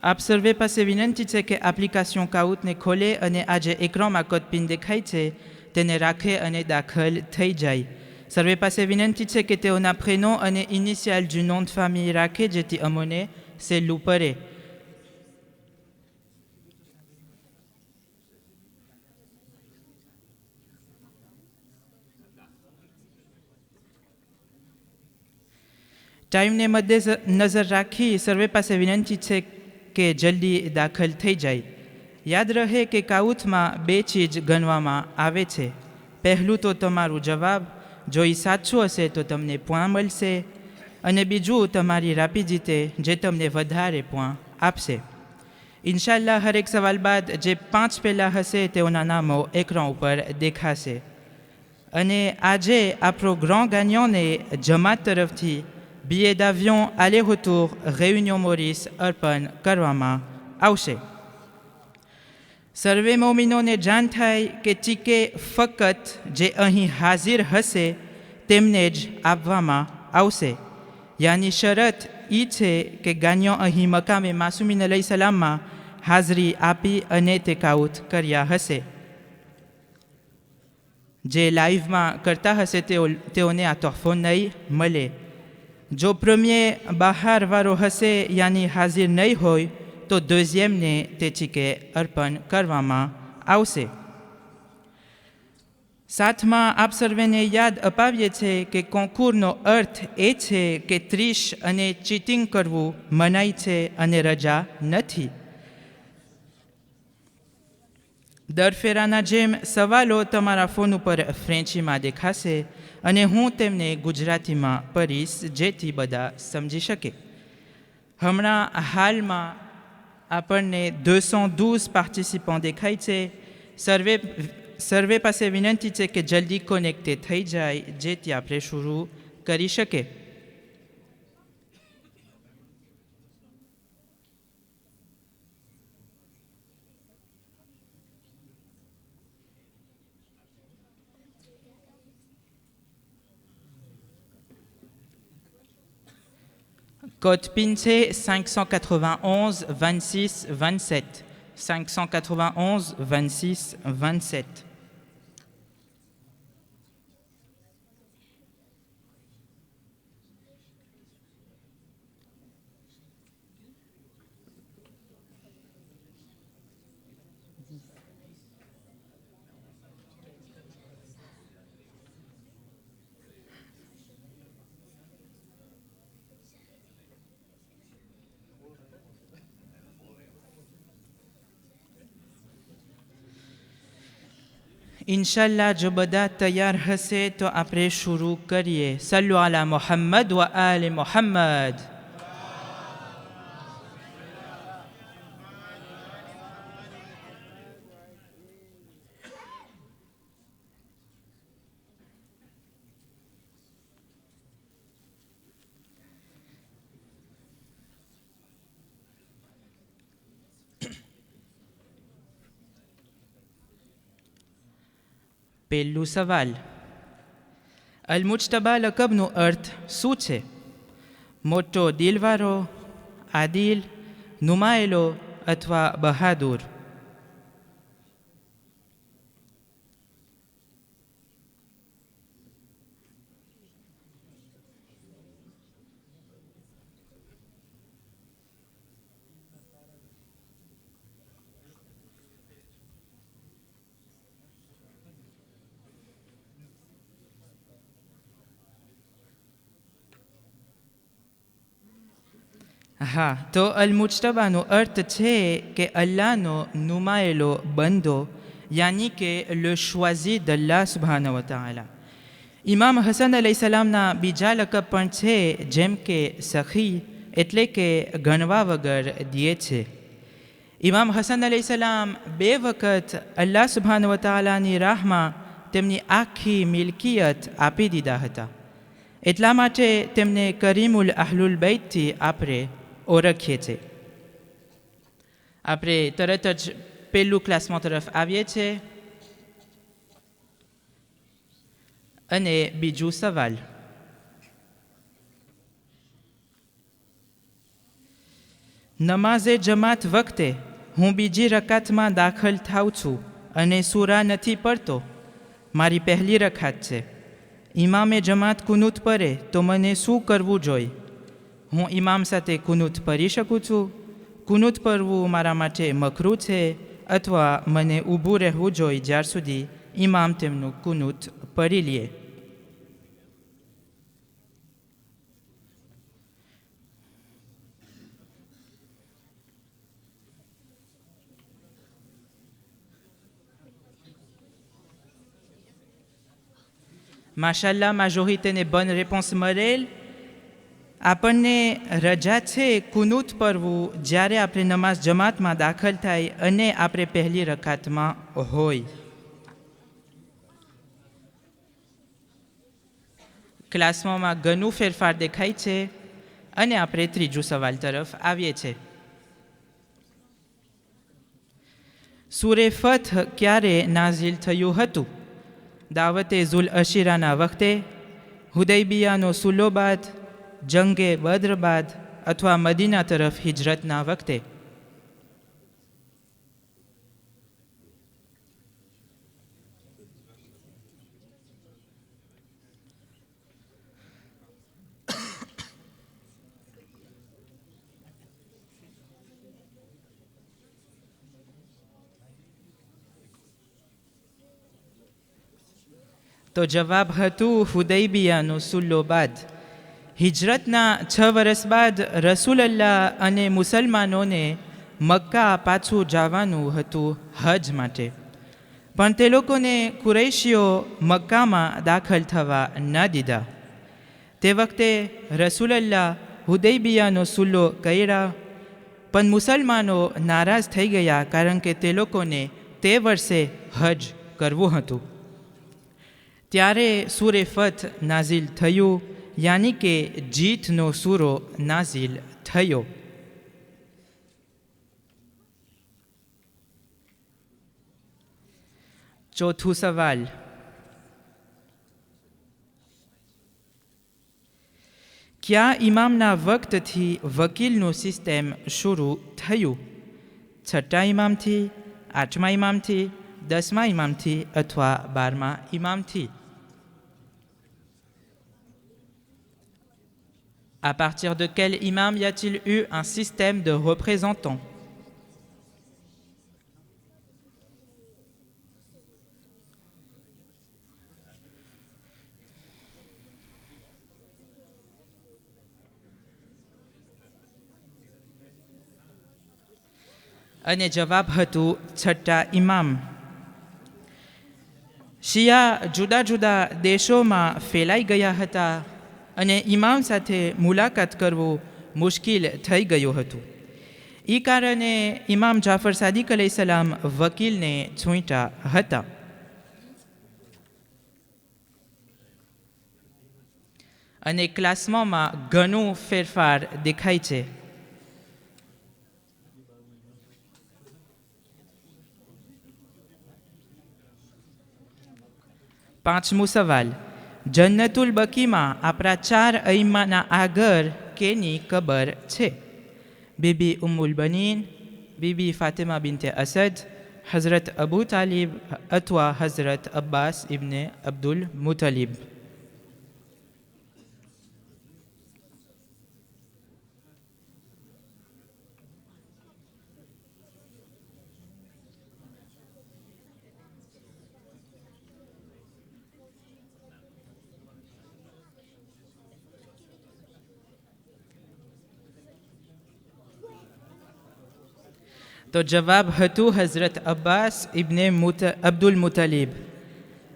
આપ સર્વે પાસે વિનંતી છે કે એપ્લિકેશન કાઉટને ખોલે અને આ જે એક્રાનમાં કોડ પિન દેખાય છે તેને રાખે અને દાખલ થઈ જાય. સર્વે પાસે વિનંતી છે કે તેઓના પ્રેનો અને initial du nom de famille રાખે જેથી અમોને સહેલું પડે. ટાઈમને મધ્ય નજર રાખી સર્વે પાસે વિનંતી છે કે જલ્દી દાખલ થઈ જાય. યાદ રહે કે કાઉથમાં 2 ચીજ ગણવામાં આવે છે. પહેલું તો તમારું જવાબ, જો એ સાચું હશે તો તમને પોઈન્ટ મળશે, અને બીજું તમારી રેપિડિટી જે તમને વધારે પોઈન્ટ આપશે. ઇન્શાલ્લાહ હરેક સવાલ બાદ જે 5 પહેલાં હશે તેઓના નામો એક્રાન ઉપર દેખાશે. અને આજે આપણો ગ્રાન્ડ ગાgnantને જમાત તરફથી billet d'avion aller-retour Réunion Maurice અર્પણ કરવામાં આવશે. સર્વે મોમિનોને જાણ થાય કે ટિકિટ ફક્ત જે અહીં હાજર હશે તેમને જ આપવામાં આવશે. યાની શરત એ છે કે ગાgnant અહીં મકામે માસુમીન અલૈહિસ્સલામમાં હાજરી આપી અને તે કાઉટ કર્યા હશે. જે લાઈવમાં કરતા હશે તેઓને આ તોહફો નહીં મળે. જો પ્રીમિયર બહારવાળો હશે યાની હાજર નહીં હોય તો દોઝિયમને તે ટિકિટ અર્પણ કરવામાં આવશે. સાથમાં આપ સર્વેને યાદ અપાવીએ છીએ કે કોન્કુરનો અર્થ એ છે કે ત્રીસ અને ચીટિંગ કરવું મનાઈ છે અને રજા નથી. દર ફેરાના જેમ સવાલો તમારા ફોન ઉપર ફ્રેન્ચીમાં દેખાશે અને હું તેમને ગુજરાતીમાં પઢીશ જેથી બધા સમજી શકે. હમણાં હાલમાં આપણને 212 પાર્ટિસિપન્ટ દેખાય છે. સર્વે પાસે વિનંતી છે કે જલ્દી કનેક્ટેડ થઈ જાય જેથી આપણે શરૂ કરી શકીએ. Code PIN c'est 591 26 27. 591 26 27. ઇન્શાલ્લાહ જો બધા તૈયાર હશે તો આપણે શરૂ કરીએ. સલ્લુ અલા મુહમ્મદ વ આલે મુહમ્મદ. પહેલું સવાલ, અલ-મુજ્તબા લકબનો અર્થ શું છે? મોટો દિલવાળો, આદિલ, નુમાયેલો અથવા બહાદુર? હા, તો અલ-મુજ્તબાનો અર્થ છે કે અલ્લાહનો નુમાયેલો બંદો, યાની કે લે ચોisi d'Allah સુબ્હાનહુ વ તઆલા. ઇમામ હસન અલૈહિસ્સલામના બીજા લકબ પણ છે જેમ કે સખી એટલે કે ગણવા વગર દિયે છે. ઇમામ હસન અલૈહિસ્સલામ 2 વખત અલ્લાહ સુબ્હાનહુ વ તઆલાની રાહમાં તેમની આખી મિલકિયત આપી દીધા હતા. એટલા માટે તેમને કરીમુલ અહલુલ બૈતથી આપણે ઓળખીએ છીએ. આપણે તરત જ પહેલું ક્લાસમાં તરફ આવીએ છીએ અને બીજું સવાલ. નમાઝે જમાત વખતે હું બીજી રકાતમાં દાખલ થાઉં છું અને સૂરા નથી પડતો. મારી પહેલી રકાત છે. ઇમામે જમાત કુનૂત પરે તો મને શું કરવું જોઈએ? હું ઇમામ સાથે કુનૂત પરી શકું છું? કુનૂત પરવું મારા માટે મકરૂહ છે અથવા મને ઊભું રહેવું જોઈએ જ્યાર સુધી ઇમામ તેમનું કુનૂત પરી લે? માશાલ્લાહ, majorité ને bonne réponse મળેલ. આપણને રજા છે કુનૂત પરવું જ્યારે આપણે નમાઝ જમાતમાં દાખલ થાય અને આપણે પહેલી રકાતમાં હોય. ક્લાસમાં ઘણું ફેરફાર દેખાય છે અને આપણે ત્રીજું સવાલ તરફ આવીએ છીએ. સૂરે ફથ ક્યારે નાઝિલ થયું હતું? દાવતે ઝુલ અશીરાના વખતે, હુદૈબિયાનો સુલો બાદ, જંગે બદ્ર બાદ અથવા મદીના તરફ હિજરતના વખતે? તો જવાબ હતું હુદૈબિયાનો સુલ્લો બાદ. હિજરતના 6 વર્ષ બાદ રસૂલલ્લાહ અને મુસલમાનોને મક્કા પાછું જવાનું હતું હજ માટે, પણ તે લોકોને કુરૈશીઓ મક્કામાં દાખલ થવા ન દીધા. તે વખતે રસૂલલ્લાહ હુદૈબિયાનો સુલ્લો કર્યા, પણ મુસલમાનો નારાજ થઈ ગયા કારણ કે તે લોકોને તે વર્ષે હજ કરવું હતું. ત્યારે સૂરે ફથ નાઝિલ થયું, યાની કે જીતનો સૂરો નાઝિલ થયો. ચોથું સવાલ. કયા ઇમામના વખતથી વકીલનું સિસ્ટમ શરૂ થયું? 6મા ઇમામથી, 8મા ઇમામથી, 10મા ઇમામથી અથવા 12મા ઇમામથી? À partir de quel imam y a-t-il eu un système de représentants? અને જવાબ હતું 6ઠા ઇમામ. શિયા જુદા જુદા દેશોમાં ફેલાઈ ગયા હતા અને ઇમામ સાથે મુલાકાત કરવું મુશ્કેલ થઈ ગયું હતું. એ કારણે ઇમામ જાફર સાદિક અલૈહિસ્સલામ વકીલને છૂટ્યા હતા. અને ક્લાસમાં ઘણું ફેરફાર દેખાય છે. પાંચમું સવાલ. જન્નતુલ બકીમાં આપણા 4 અઈમ્માના આગળ કેની કબર છે? બીબી ઉમ્મુલ બનીન, બીબી ફાતિમા બિન્તે અસદ, હઝરત અબુ તાલિબ અથવા હઝરત અબ્બાસ ઇબ્ને અબ્દુલ મુતલિબ? તો જવાબ હતું હઝરત અબ્બાસ ઇબ્ને અબ્દુલ મુતલિબ.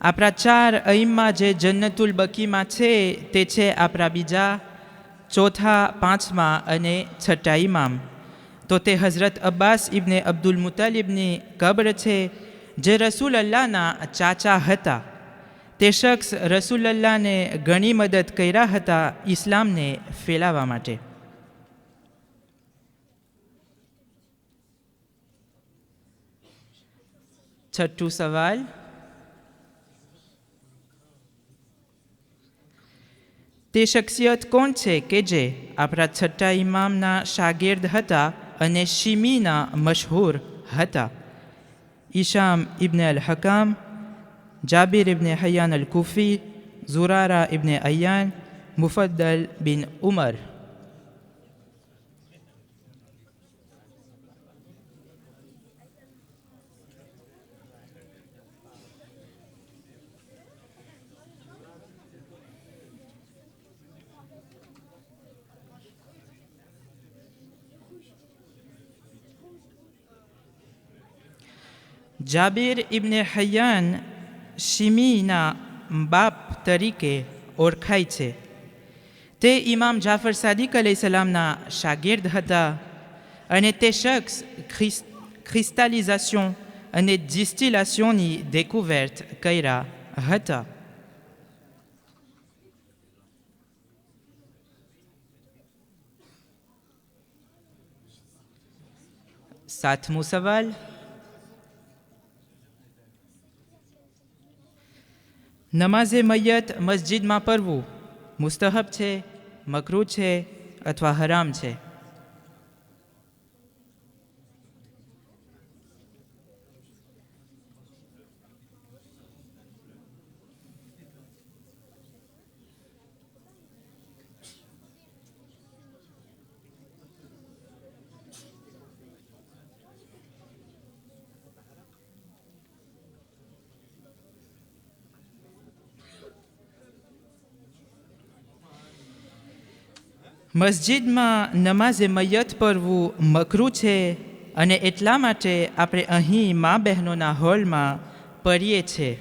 આપણા 4 અઈમ્મા જે જન્નતુલ બકીમાં છે તે છે આપણા બીજા, ચોથા, 5મા અને 6ઠા ઇમામ. તો તે હઝરત અબ્બાસ ઇબ્ને અબ્દુલ મુતલિબની કબ્ર છે, જે રસૂલલ્લાહના ચાચા હતા. તે શખ્સ રસૂલલ્લાહને ઘણી મદદ કર્યા હતા ઇસ્લામને ફેલાવવા માટે. છઠ્ઠું સવાલ. તે શખ્સિયત કોણ છે કે જે આપણા 6ઠા ઇમામના શાગિર્દ હતા અને શિમીના મશહૂર હતા. ઈશામ ઇબ્ન અલ હકામ, જાબિર ઇબ્ન હૈયાન અલ કુફી, ઝુરારા ઇબ્ન અય્યાન, મુફદ્દલ બિન ઉમર. જાબિર ઇબ્ન હૈયાન શિમીના બાપ તરીકે ઓળખાય છે. તે ઇમામ જાફર સાદિક અલૈહિસ્સલામના શાગિર્દ હતા અને તે શખ્સ ક્રિસ્ટાલિઝેશન અને ડિસ્ટિલેશનની découverte કર્યા હતા. સાતમો સવાલ. નમાઝે મૈયત મસ્જિદમાં પડવું મુસ્તહબ છે, મકરૂહ છે અથવા હરામ છે? મસ્જિદમાં નમાઝે મૈયત પડવું મકરૂહ છે અને એટલા માટે આપણે અહીં મા બહેનોના હોલમાં પડીએ છીએ.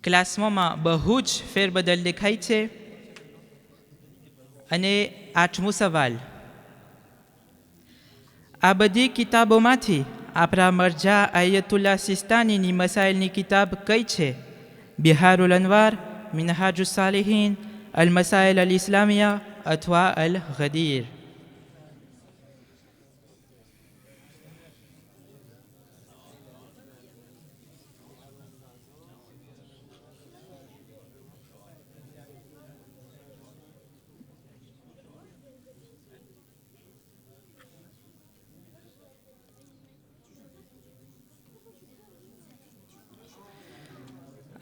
ક્લાસમાં બહુ જ ફેરબદલ દેખાય છે. અને આઠમો સવાલ. આ બધી કિતાબોમાંથી આપણા મરજા આયતુલ્લા સિસ્તાનીની મસાઇલની કિતાબ કઈ છે? બિહારુલ અનવાર, મિનહાજુસ સાલિહીન, અલ મસાઇલ અલ ઇસ્લામિયા અથવા અલ ગદીર?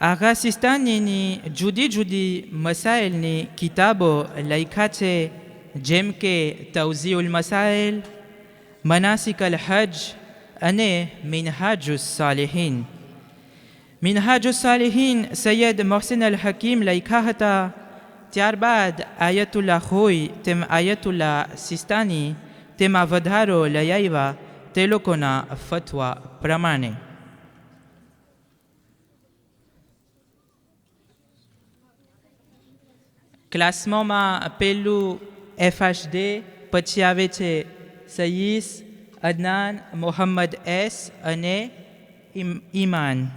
આઘા સિસ્તાનીની જુદી જુદી મસાઇલની કિતાબો લખ્યા છે, જેમ કે તવઝીઉલ મસાઇલ, મનાસિક અલ હજ અને મિનહાજુસ સાલિહીન. મિનહાજુસ સાલિહીન સૈયદ મોહસિન અલ હકીમ લખ્યા હતા. ત્યારબાદ આયતુલ્લા ખોઈ તેમ આયતુલ્લા સિસ્તાની તેમાં વધારો લઈ આવ્યા તે લોકોના ફતવા પ્રમાણે. ક્લાસમાં પહેલું FHD, પછી આવે છે સયીસ, અદનાન, મોહમ્મદ એસ અને ઈમાન.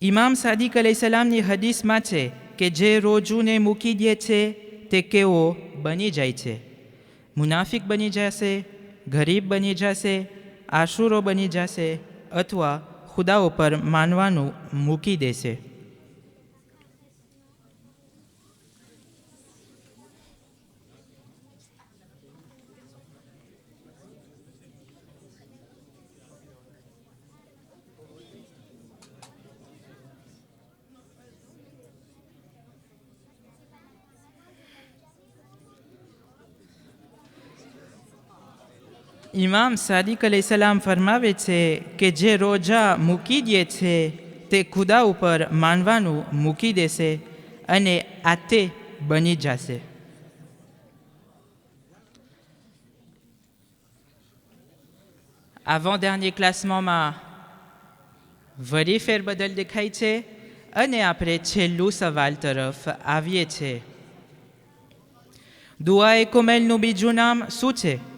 ઇમામ સાદિક અલૈહિસ્સલામની હદીસમાં છે કે જે રોજુને મૂકી દે છે તે કેવો બની જાય છે? મુનાફિક બની જશે, ગરીબ બની જશે, આશુરો બની જશે અથવા ખુદા ઉપર માનવાનું મૂકી દેશે. ઇમામ સાદિક અલૈહિસ્સલામ ફરમાવે છે કે જે રોજા મૂકી દે છે તે ખુદા ઉપર માનવાનું મૂકી દેશે અને આતે બની જશે. avant dernier ક્લાસમાં વળી ફેરબદલ દેખાય છે અને આપણે છેલ્લું સવાલ તરફ આવીએ છીએ. દુઆએ કુમેલનું બીજું નામ શું છે?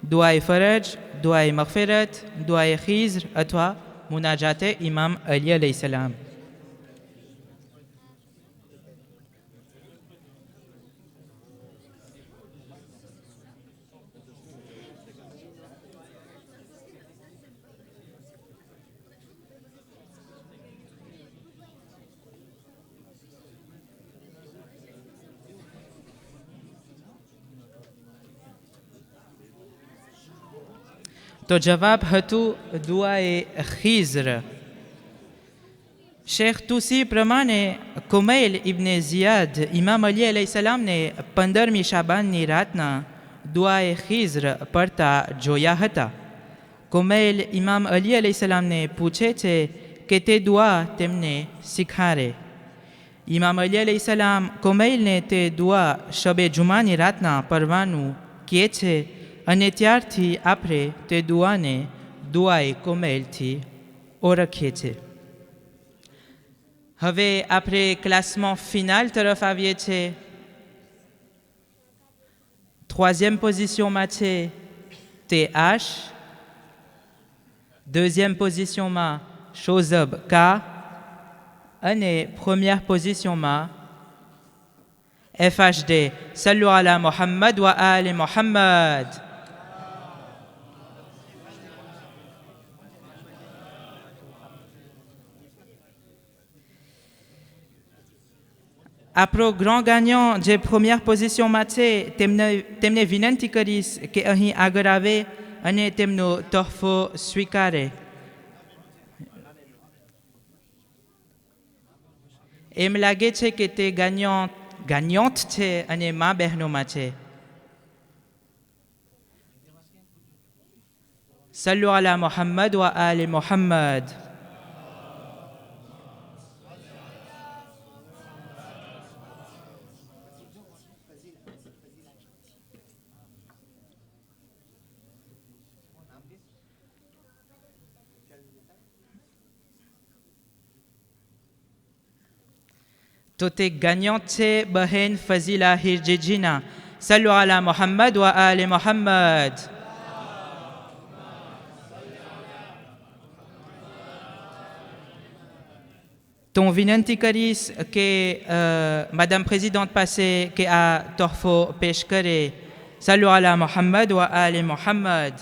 દુઆએ ફરજ, દુઆએ મગફિરત, દુઆએ ખીઝર અથવા મુનાજાતે ઇમામ અલી અલૈહિસ્સલામ? તો જવાબ હતું દુઆએ ખીઝર. શેખ તુસી પ્રમાણે કુમૈલ ઇબ્ને ઝિયાદ ઇમામ અલી અલૈહિસ્સલામને 15મી શાબાનની રાતના દુઆએ ખીઝર પડતા જોયા હતા. કુમૈલ ઇમામ અલી અલૈહિસ્સલામને પૂછે છે કે તે દુઆ તેમને શીખારે. ઇમામ અલી અલૈહિસ્સલામ કુમૈલને તે દુઆ શબે જુમાની રાતના પડવાનું કહે છે અને ત્યારથી આપણે તે દુઆને દુઆએ કુમૈલથી ઓળખીએ છીએ. હવે આપણે ક્લાસમાં ફિનાલ તરફ આવીએ છીએ. 3e પોઝિશનમાં છે TH, 2e પોઝિશનમાં શોઝબ K અને 1ère પોઝિશનમાં FHD. સલ્લુ અલા મુહમ્મદ વ આલે મુહમ્મદ. આપણો ગ્રાન્ડ ગાgnant જે 1ère પોઝિશનમાં છે તેમને વિનંતી કરીશ કે અહીં આગળ આવે અને તેમનો તોહફો સ્વીકારે. એમ લાગે છે કે તે ગાgnante છે અને મા બહેનોમાં છે. સલ્લુ અલા મુહમ્મદ વ આલે મુહમ્મદ. તો તે ગાgnante છે બહેન ફઝીલા હિરજેજીના. સલ્લુ અલા મુહમ્મદ વ આલે મુહમ્મદ. તો હું વિનંતી કરીશ કે માદામ પ્રેસિડેન્ટ પાસે કે આ તોહફો પેશ કરે. સલ્લુ અલા મુહમ્મદ વ આલે મુહમ્મદ.